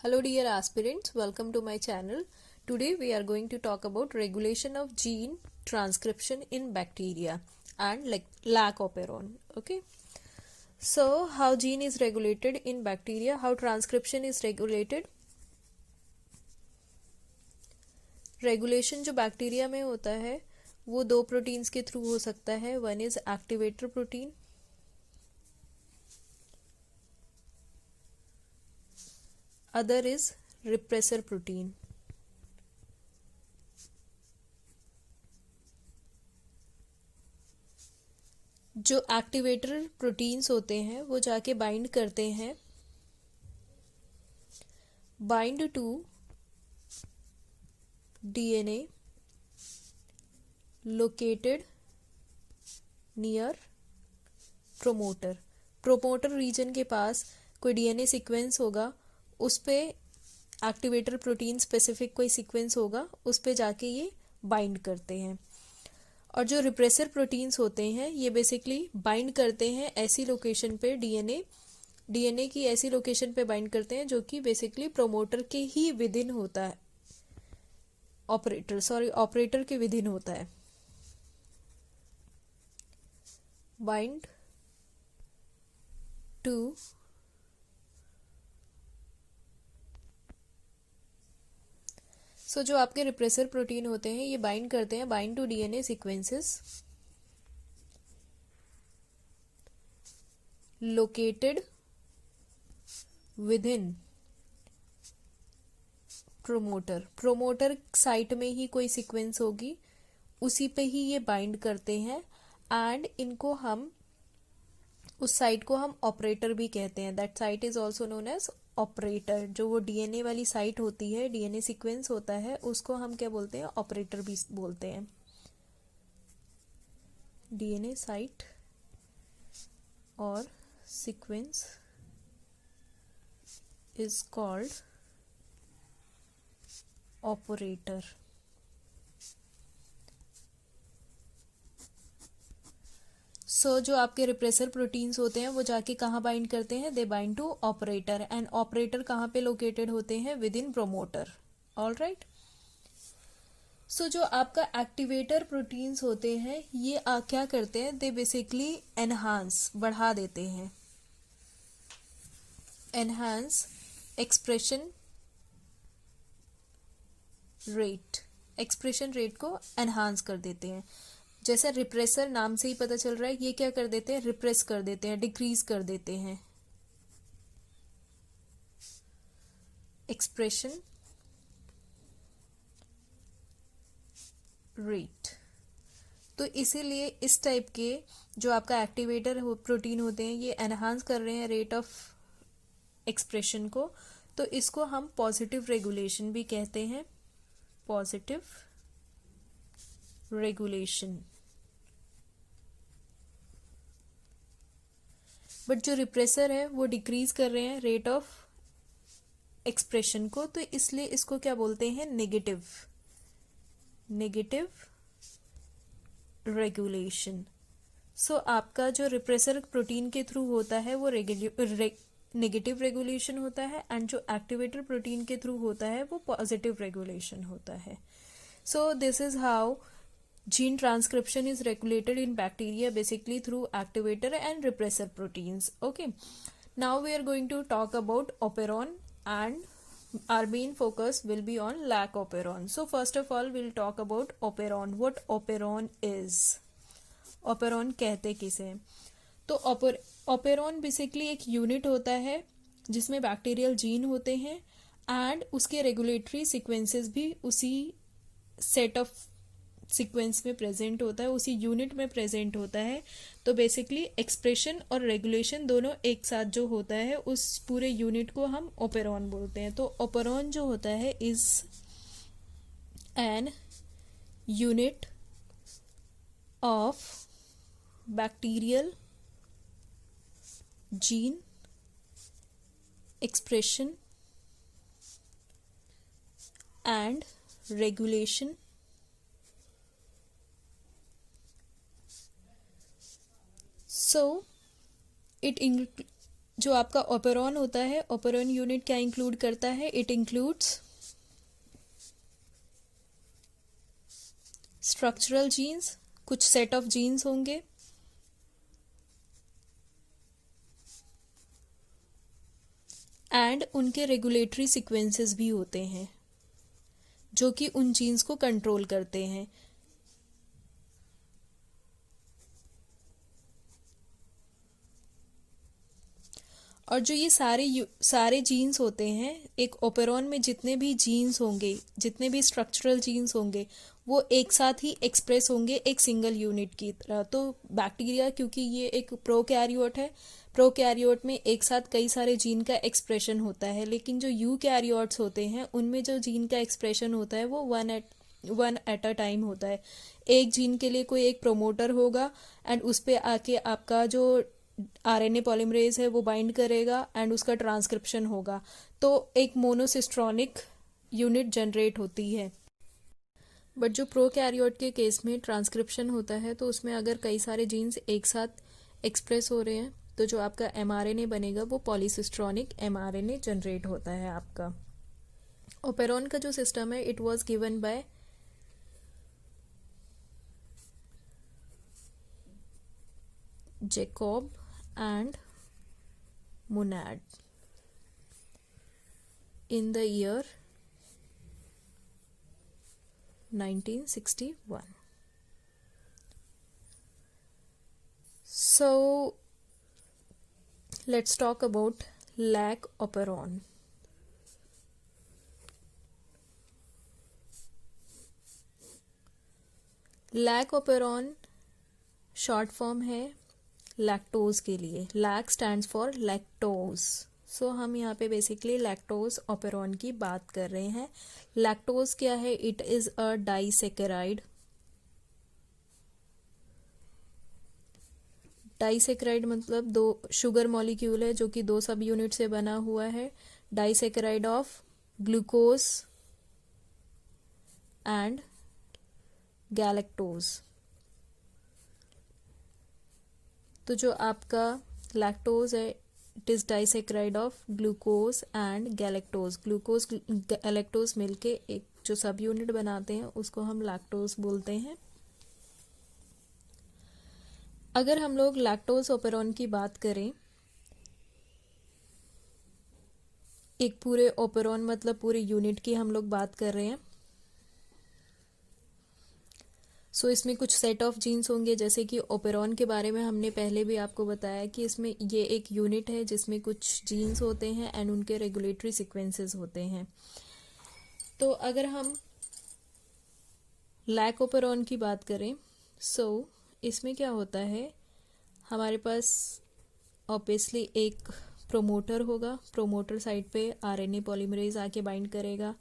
Hello dear aspirants, welcome to my channel. Today we are going to talk about regulation of gene transcription in bacteria and lac operon. Okay. So how gene is regulated in bacteria, how transcription is regulated. Regulation जो bacteria में होता है वो दो proteins के through हो सकता है. One is activator protein, other is repressor protein. जो एक्टिवेटर प्रोटीन्स होते हैं वो जाके बाइंड करते हैं, bind to DNA located near promoter. Promoter region के पास कोई डीएनए सीक्वेंस होगा, उस पे एक्टिवेटर प्रोटीन स्पेसिफिक कोई सीक्वेंस होगा, उस पे जाके ये बाइंड करते हैं. और जो रिप्रेसर प्रोटीन्स होते हैं ये बेसिकली बाइंड करते हैं ऐसी लोकेशन पे, डीएनए की ऐसी लोकेशन पे बाइंड करते हैं जो कि बेसिकली प्रोमोटर के ही विदिन होता है, ऑपरेटर के विदिन होता है. बाइंड टू जो आपके रिप्रेसर प्रोटीन होते हैं ये बाइंड करते हैं, bind to DNA sequences located within promoter site में ही कोई सीक्वेंस होगी, उसी पे ही ये बाइंड करते हैं. एंड इनको हम उस साइट को हम ऑपरेटर भी कहते हैं. That site is also known as operator. जो वो डीएनए वाली साइट होती है, डीएनए सीक्वेंस होता है, उसको हम क्या बोलते हैं, ऑपरेटर भी बोलते हैं. डीएनए साइट और सीक्वेंस इज कॉल्ड ऑपरेटर. जो आपके रिप्रेसर प्रोटीन्स होते हैं वो जाके कहाँ बाइंड करते हैं, they bind to operator. And operator कहाँ पे लोकेटेड होते हैं, within promoter. All right. जो आपका एक्टिवेटर प्रोटीन्स होते हैं ये क्या करते हैं, दे बेसिकली एनहांस, बढ़ा देते हैं, एनहांस एक्सप्रेशन रेट को एनहांस कर देते हैं. जैसे रिप्रेसर नाम से ही पता चल रहा है, ये क्या कर देते हैं, रिप्रेस कर देते हैं, डिक्रीज कर देते हैं एक्सप्रेशन रेट. तो इसीलिए इस टाइप के जो आपका एक्टिवेटर प्रोटीन होते हैं ये एनहांस कर रहे हैं रेट ऑफ एक्सप्रेशन को, तो इसको हम पॉजिटिव रेगुलेशन भी कहते हैं, पॉजिटिव रेगुलेशन. बट जो रिप्रेसर है वो डिक्रीज कर रहे हैं रेट ऑफ एक्सप्रेशन को, तो इसलिए इसको क्या बोलते हैं, नेगेटिव रेगुलेशन. आपका जो रिप्रेसर प्रोटीन के थ्रू होता है वो नेगेटिव रेगुलेशन होता है, एंड जो एक्टिवेटर प्रोटीन के थ्रू होता है वो पॉजिटिव रेगुलेशन होता है. This is how gene transcription is regulated in bacteria, basically through activator and repressor proteins. Okay, now we are going to talk about operon, and our main focus will be on lac operon. First of all we'll talk about operon. What operon is, operon कहते किसे. तो operon basically एक unit होता है जिसमें bacterial gene होते हैं, and उसके रेगुलेटरी सीक्वेंसेस भी उसी सेट ऑफ सीक्वेंस में प्रेजेंट होता है, उसी यूनिट में प्रेजेंट होता है. तो बेसिकली एक्सप्रेशन और रेगुलेशन दोनों एक साथ जो होता है उस पूरे यूनिट को हम ओपेरॉन बोलते हैं. तो ओपेरॉन जो होता है is an unit of bacterial gene expression and regulation. जो आपका ओपेरॉन होता है, ओपेरॉन यूनिट क्या इंक्लूड करता है? इट इंक्लूड्स स्ट्रक्चरल जीन्स, कुछ सेट ऑफ जीन्स होंगे, एंड उनके रेगुलेटरी सीक्वेंसेस भी होते हैं जो कि उन जीन्स को कंट्रोल करते हैं। और जो ये सारे जीन्स होते हैं, एक ओपेरॉन में जितने भी जीन्स होंगे, जितने भी स्ट्रक्चरल जीन्स होंगे, वो एक साथ ही एक्सप्रेस होंगे एक सिंगल यूनिट की तरह। तो बैक्टीरिया, क्योंकि ये एक प्रोकैरियोट है, प्रोकैरियोट में एक साथ कई सारे जीन का एक्सप्रेशन होता है, लेकिन जो यूकैरियोट्स होते हैं उनमें जो जीन का एक्सप्रेशन होता है वो वन एट अ टाइम होता है। एक जीन के लिए कोई एक प्रोमोटर होगा एंड उस पे आके आपका जो आरएनए पॉलीमरेज है वो बाइंड करेगा एंड उसका ट्रांसक्रिप्शन होगा, तो एक मोनोसिस्ट्रॉनिक यूनिट जनरेट होती है। बट जो प्रोकैरियोट के केस में ट्रांसक्रिप्शन होता है, तो उसमें अगर कई सारे जीन्स एक साथ एक्सप्रेस हो रहे हैं तो जो आपका एमआरएनए बनेगा वो पॉलीसिस्ट्रॉनिक एमआरएनए जनरेट होता है आपका। ओपेरॉन का जो सिस्टम है, it was given by Jacob and Monod in the year 1961. So let's talk about lac operon. lac operon short form है लैक्टोज के लिए। Lac stands for lactose. So हम यहाँ पे बेसिकली लैक्टोज ओपेरॉन की बात कर रहे हैं। लैक्टोज क्या है? It is a disaccharide. Disaccharide मतलब दो शुगर मॉलिक्यूल है जो कि दो सब यूनिट से बना हुआ है। Disaccharide of glucose and galactose. तो जो आपका लैक्टोज है, it is disaccharide of glucose and galactose. Glucose galactose मिलके एक जो सब यूनिट बनाते हैं उसको हम लैक्टोज बोलते हैं। अगर हम लोग लैक्टोज ओपेरॉन की बात करें, एक पूरे ओपेरॉन मतलब पूरे यूनिट की हम लोग बात कर रहे हैं। सो इसमें कुछ सेट ऑफ जीन्स होंगे, जैसे कि ओपेरॉन के बारे में हमने पहले भी आपको बताया कि इसमें ये एक यूनिट है जिसमें कुछ जीन्स होते हैं एंड उनके रेगुलेटरी सीक्वेंसेस होते हैं। तो अगर हम लैक ओपेरॉन की बात करें, सो इसमें क्या होता है, हमारे पास ऑब्वियसली एक प्रोमोटर होगा। प्रोमोटर साइड पे आरएनए पॉलीमरेज आके बाइंड करेगा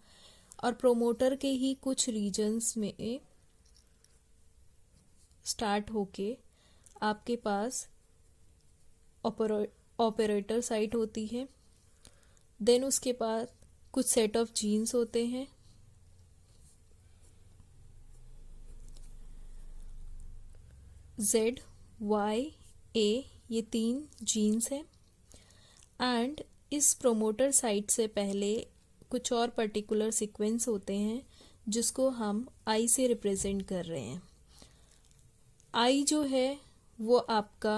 और प्रोमोटर के ही कुछ रीजन्स में स्टार्ट होके आपके पास ऑपरेटर साइट होती है। देन उसके बाद कुछ सेट ऑफ जीन्स होते हैं। Z, Y, A ये 3 जीन्स हैं एंड इस प्रोमोटर साइट से पहले कुछ और पर्टिकुलर सीक्वेंस होते हैं जिसको हम I से रिप्रेजेंट कर रहे हैं। I जो है वो आपका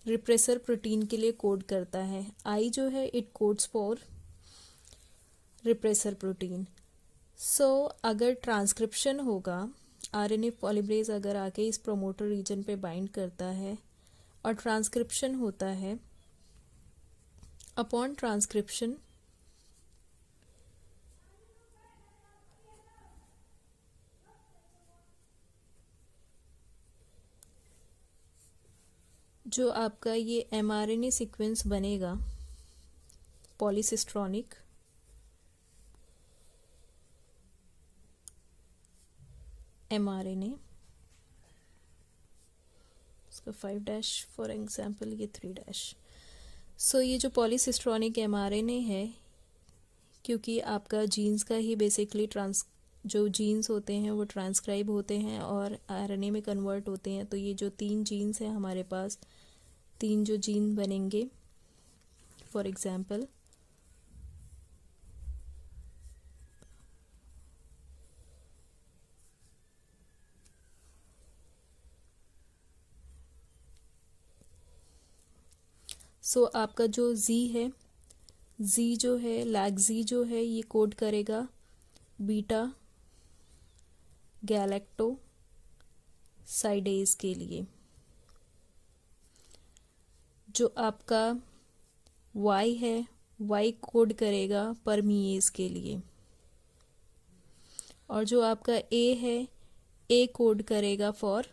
रिप्रेसर प्रोटीन के लिए कोड करता है। I जो है it codes for repressor protein. So अगर ट्रांसक्रिप्शन होगा, आरएनए पॉलीमरेज अगर आके इस प्रोमोटर रीजन पे बाइंड करता है और ट्रांसक्रिप्शन होता है, अपॉन ट्रांसक्रिप्शन जो आपका ये एमआरएनए सीक्वेंस बनेगा पॉलीसिस्ट्रॉनिक, एमआरएनए, इसका 5' फॉर एग्जाम्पल ये 3'। सो ये जो पॉलीसिस्ट्रॉनिक एमआरएनए है, क्योंकि आपका जीन्स का ही बेसिकली जो जीन्स होते हैं वो ट्रांसक्राइब होते हैं और आरएनए में कन्वर्ट होते हैं, तो ये जो 3 जीन्स हैं हमारे पास, 3 जो जीन बनेंगे फॉर एग्जाम्पल सो आपका जो जी है, जी जो है, लैग जी जो है, ये कोड करेगा बीटा गैलेक्टो साइडेज के लिए। जो आपका वाई है, वाई कोड करेगा परमीएज के लिए। और जो आपका ए है, ए कोड करेगा फॉर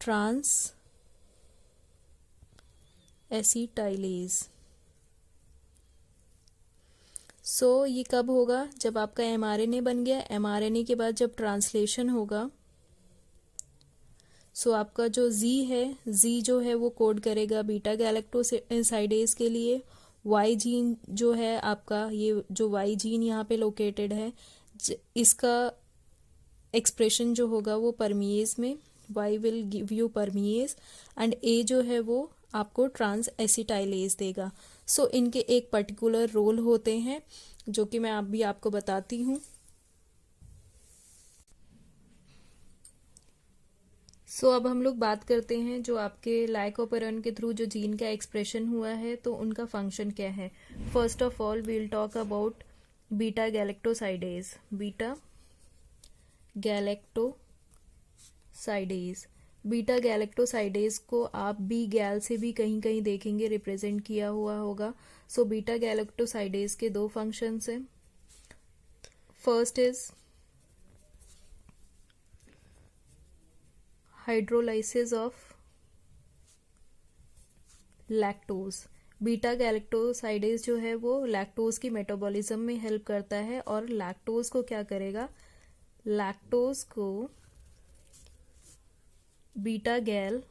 ट्रांस एसिटाइलेज। सो ये कब होगा? जब आपका एमआरएनए बन गया, एमआरएनए के बाद जब ट्रांसलेशन होगा, सो आपका जो जी है, जी जो है वो कोड करेगा बीटा गैलेक्टोसाइडेज के लिए। वाई जीन जो है आपका, ये जो वाई जीन यहाँ पे लोकेटेड है, इसका एक्सप्रेशन जो होगा वो परमीएज में, Y will give you permease, and A जो है वो आपको ट्रांस एसिटाइलेज देगा। सो इनके एक पर्टिकुलर रोल होते हैं जो कि मैं अभी आपको बताती हूँ। सो अब हम लोग बात करते हैं जो आपके लाइकोपेरॉन के थ्रू जो जीन का एक्सप्रेशन हुआ है, तो उनका फंक्शन क्या है। First of all we'll talk about beta galactosidase. Beta galactosidase, beta galactosidase को आप बी गैल से भी कहीं कहीं देखेंगे रिप्रेजेंट किया हुआ होगा। सो बीटा गैलेक्टोसाइडेज के दो फंक्शंस हैं। First is hydrolysis of lactose. Beta galactosidase जो है वो लैक्टोज की मेटाबॉलिज्म में हेल्प करता है, और लैक्टोज को क्या करेगा, लैक्टोज को बीटा गैल,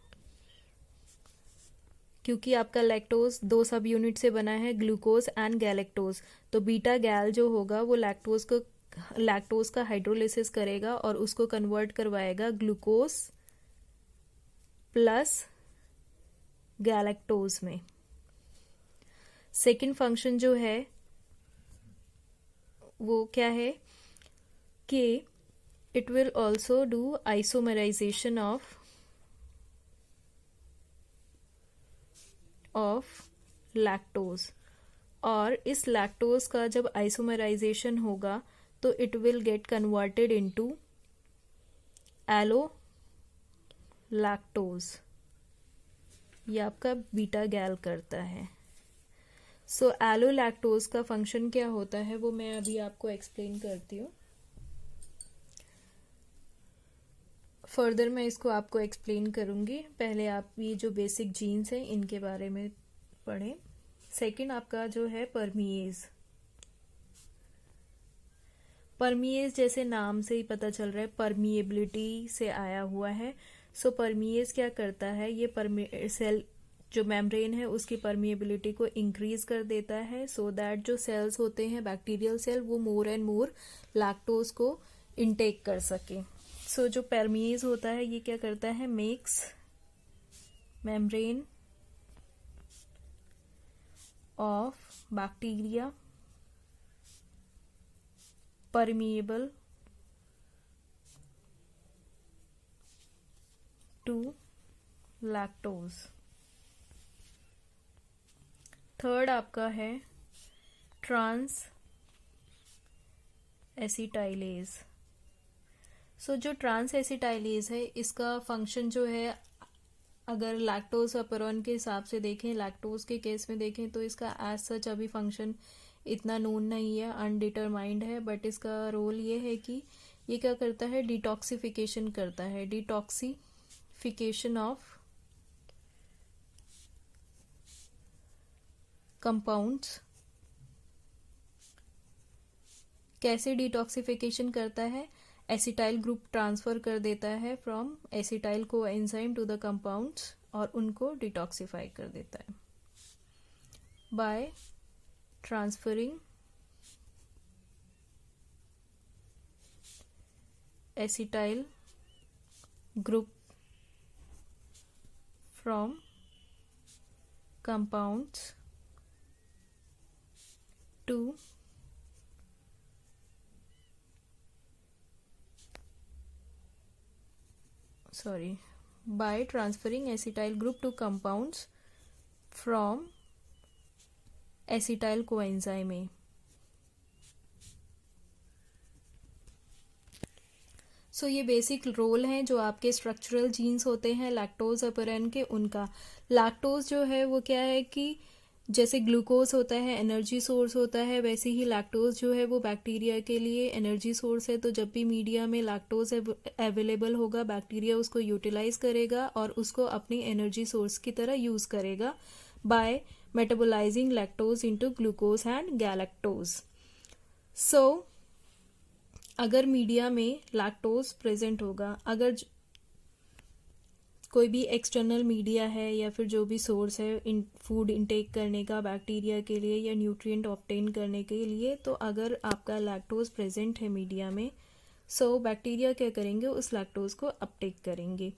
क्योंकि आपका लैक्टोज दो सब यूनिट से बना है, ग्लूकोज एंड गैलेक्टोज, तो बीटा गैल जो होगा वो लैक्टोज का हाइड्रोलिसिस करेगा और उसको कन्वर्ट करवाएगा ग्लूकोज प्लस गैलेक्टोज में। सेकेंड फंक्शन जो है वो क्या है कि it will also do isomerization of lactose, और इस लैक्टोज का जब आइसोमराइजेशन होगा तो it will get converted into allolactose. ये आपका बीटा गैल करता है। सो एलो लैक्टोज का फंक्शन क्या होता है वो मैं अभी आपको एक्सप्लेन करती हूँ। फर्दर मैं इसको आपको एक्सप्लेन करूँगी, पहले आप ये जो बेसिक जीन्स हैं इनके बारे में पढ़ें। सेकंड आपका जो है परमीएज। परमीएज जैसे नाम से ही पता चल रहा है परमिएबिलिटी से आया हुआ है। सो परमीएज क्या करता है, ये सेल जो मेम्ब्रेन है उसकी परमिएबिलिटी को इंक्रीज कर देता है, सो दैट जो सेल्स होते हैं बैक्टीरियल सेल वो मोर एंड मोर लैक्टोज को इनटेक कर सके। सो जो परमीएज होता है ये क्या करता है, makes membrane of bacteria permeable to lactose। Third आपका है ट्रांस एसिटाइलेज। सो जो ट्रांस एसिटाइलेज है इसका फंक्शन जो है, अगर लैक्टोज और पेरोन के हिसाब से देखें, लैक्टोज के केस में देखें तो इसका एज सच अभी फंक्शन इतना नोन नहीं है, अनडिटरमाइंड है, बट इसका रोल ये है कि ये क्या करता है, डिटॉक्सिफिकेशन करता है, डिटॉक्सिफिकेशन ऑफ कंपाउंड्स। कैसे डिटॉक्सिफिकेशन करता है, एसिटाइल ग्रुप ट्रांसफर कर देता है from acetyl coenzyme to the compounds और उनको डिटॉक्सिफाई कर देता है by transferring acetyl group from compounds to by transferring acetyl group to compounds from acetyl coenzyme A. सो ये बेसिक रोल हैं जो आपके स्ट्रक्चरल जीन्स होते हैं लैक्टोज अपेरेन के, उनका। लैक्टोज जो है वो क्या है कि जैसे ग्लूकोज होता है एनर्जी सोर्स होता है, वैसे ही लैक्टोज जो है वो बैक्टीरिया के लिए एनर्जी सोर्स है। तो जब भी मीडिया में लैक्टोज अवेलेबल होगा, बैक्टीरिया उसको यूटिलाइज करेगा और उसको अपनी एनर्जी सोर्स की तरह यूज करेगा by metabolising lactose into glucose and galactose. So अगर मीडिया में लैक्टोज प्रेजेंट होगा, अगर कोई भी एक्सटर्नल मीडिया है या फिर जो भी सोर्स है फूड इनटेक करने का बैक्टीरिया के लिए या न्यूट्रिएंट ऑब्टेन करने के लिए, तो अगर आपका लैक्टोज प्रेजेंट है मीडिया में, सो बैक्टीरिया क्या करेंगे, उस लैक्टोज को अपटेक करेंगे।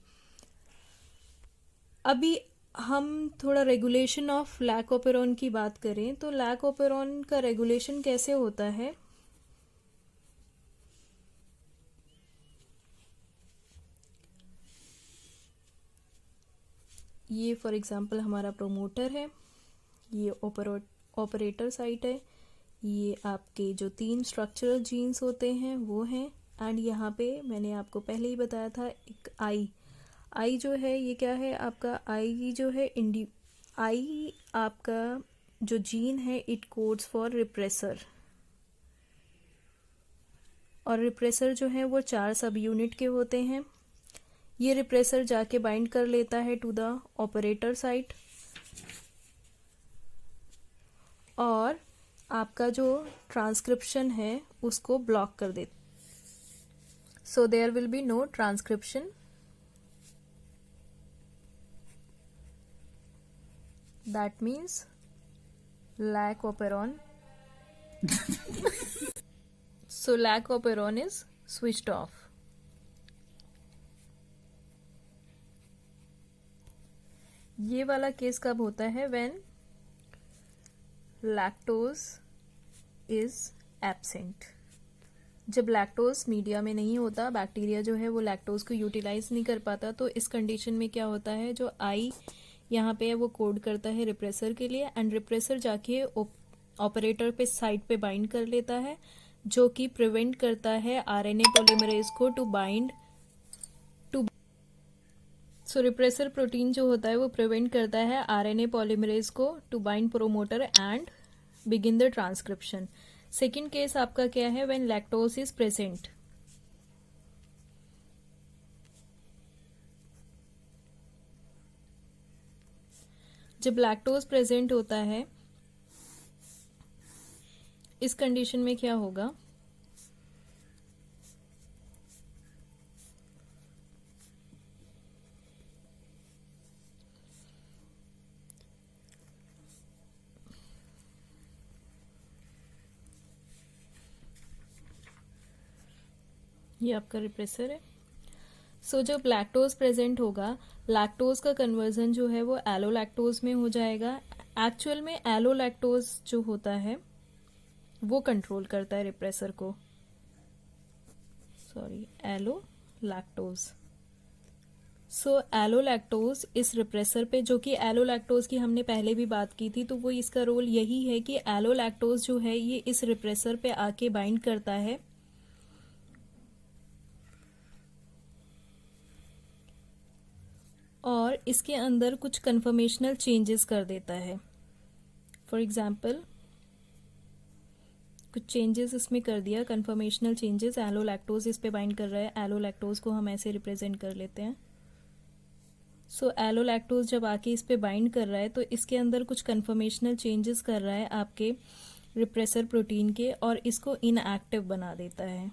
अभी हम थोड़ा रेगुलेशन ऑफ लैकोपेरॉन की बात करें तो लैकोपेरॉन का रेगुलेशन कैसे होता है। ये फॉर एग्जांपल हमारा प्रोमोटर है, ये ऑपरेटर साइट है, ये आपके जो 3 स्ट्रक्चरल जीन्स होते हैं वो हैं, एंड यहाँ पे मैंने आपको पहले ही बताया था एक आई जो है ये क्या है आपका, आई जो है आई आपका जो जीन है इट कोड्स फॉर रिप्रेसर, और रिप्रेसर जो है वो 4 सब यूनिट के होते हैं। ये रिप्रेसर जाके बाइंड कर लेता है टू द ऑपरेटर साइट और आपका जो ट्रांसक्रिप्शन है उसको ब्लॉक कर देता, so there will be no transcription. That means lac operon so lactoperon is switched off. ये वाला केस कब होता है, व्हेन लैक्टोज इज एब्सेंट। जब लैक्टोज मीडिया में नहीं होता, बैक्टीरिया जो है वो लैक्टोज को यूटिलाइज नहीं कर पाता, तो इस कंडीशन में क्या होता है, जो आई यहाँ पे है वो कोड करता है रिप्रेसर के लिए, एंड रिप्रेसर जाके ऑपरेटर पे साइट पे बाइंड कर लेता है, जो कि प्रिवेंट करता है आरएनए पॉलीमरेज को to bind to. So repressor protein जो होता है वो प्रिवेंट करता है आरएनए पॉलीमरेज को to bind promoter and begin the transcription. Second case आपका क्या है, व्हेन लैक्टोज इज प्रेजेंट। जब लैक्टोज प्रेजेंट होता है, इस कंडीशन में क्या होगा, ये आपका रिप्रेसर है। सो जब लैक्टोज प्रेजेंट होगा, लैक्टोज का कन्वर्जन जो है वो एलोलैक्टोज में हो जाएगा। एक्चुअल में एलोलैक्टोज जो होता है वो कंट्रोल करता है रिप्रेसर को, एलोलैक्टोज। सो एलोलैक्टोज इस रिप्रेसर पे, जो कि एलोलैक्टोज की हमने पहले भी बात की थी, तो वो इसका रोल यही है कि एलोलैक्टोज जो है ये इस रिप्रेसर पे आके बाइंड करता है और इसके अंदर कुछ कन्फर्मेशनल चेंजेस कर देता है। फॉर एग्जाम्पल कुछ चेंजेस इसमें कर दिया, कन्फर्मेशनल चेंजेस, एलोलैक्टोज इस पे बाइंड कर रहा है, एलोलैक्टोज को हम ऐसे रिप्रेजेंट कर लेते हैं। सो एलोलैक्टोज जब आके इस पे बाइंड कर रहा है तो इसके अंदर कुछ कन्फर्मेशनल चेंजेस कर रहा है आपके रिप्रेसर प्रोटीन के, और इसको इनएक्टिव बना देता है,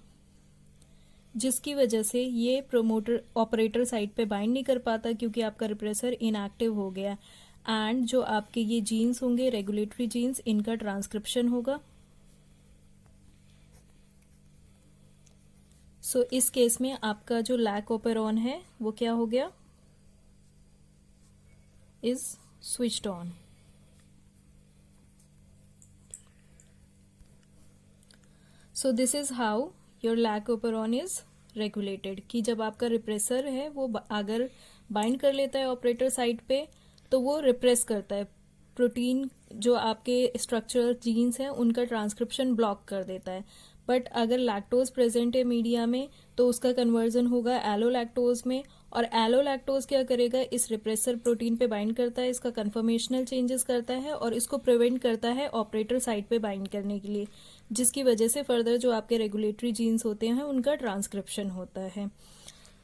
जिसकी वजह से ये प्रोमोटर ऑपरेटर साइट पे बाइंड नहीं कर पाता क्योंकि आपका रिप्रेसर इनएक्टिव हो गया, एंड जो आपके ये जीन्स होंगे रेगुलेटरी जीन्स, इनका ट्रांसक्रिप्शन होगा। सो इस केस में आपका जो लैकोपेरॉन है वो क्या हो गया, is switched on. So this is how your lac operon is regulated, कि जब आपका रिप्रेसर है वो अगर बाइंड कर लेता है ऑपरेटर साइट पे तो वो रिप्रेस करता है प्रोटीन, जो आपके स्ट्रक्चरल जीन्स हैं उनका ट्रांसक्रिप्शन ब्लॉक कर देता है। बट अगर लैक्टोज प्रेजेंट है मीडिया में तो उसका कन्वर्जन होगा एलोलैक्टोज में, और एलोलैक्टोज क्या करेगा, इस रिप्रेसर प्रोटीन पे बाइंड करता है, इसका कन्फर्मेशनल चेंजेस करता है और इसको प्रिवेंट करता है ऑपरेटर साइट पे बाइंड करने के लिए, जिसकी वजह से फर्दर जो आपके रेगुलेटरी जीन्स होते हैं उनका ट्रांसक्रिप्शन होता है।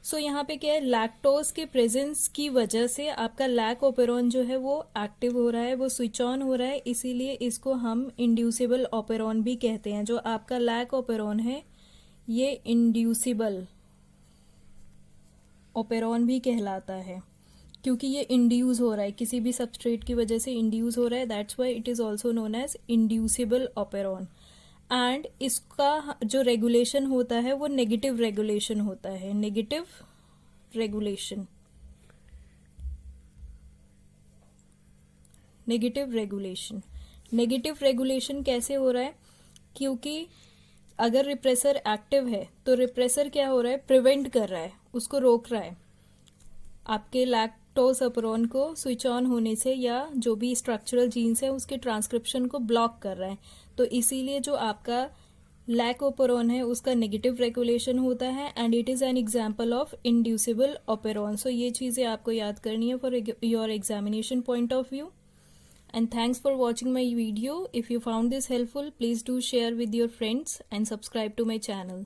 सो यहाँ पे क्या है, लैक्टोज के प्रेजेंस की वजह से आपका लैक ओपेरॉन जो है वो एक्टिव हो रहा है, वो स्विच ऑन हो रहा है, इसीलिए इसको हम इंड्यूसिबल ओपेरॉन भी कहते हैं। जो आपका लैक ओपेरॉन है ये इंड्यूसिबल ओपेरॉन भी कहलाता है, क्योंकि ये इंड्यूस हो रहा है किसी भी सबस्ट्रेट की वजह से इंड्यूस हो रहा है, that's why it is also known as inducible operon. And इसका जो रेगुलेशन होता है वो नेगेटिव रेगुलेशन होता है, negative regulation, negative regulation. Negative regulation कैसे हो रहा है, क्योंकि अगर रिप्रेसर एक्टिव है तो रिप्रेसर क्या हो रहा है, प्रिवेंट कर रहा है, उसको रोक रहा है आपके लैक्टोज ओपेरॉन को स्विच ऑन होने से, या जो भी स्ट्रक्चरल जीन्स है उसके ट्रांसक्रिप्शन को ब्लॉक कर रहा है। तो इसीलिए जो आपका लैक ओपेरॉन है उसका नेगेटिव रेगुलेशन होता है and it is an example of inducible operon. So ये चीजें आपको याद करनी है for your examination point of view. And thanks for watching my video. If you found this helpful, please do share with your friends and subscribe to my channel.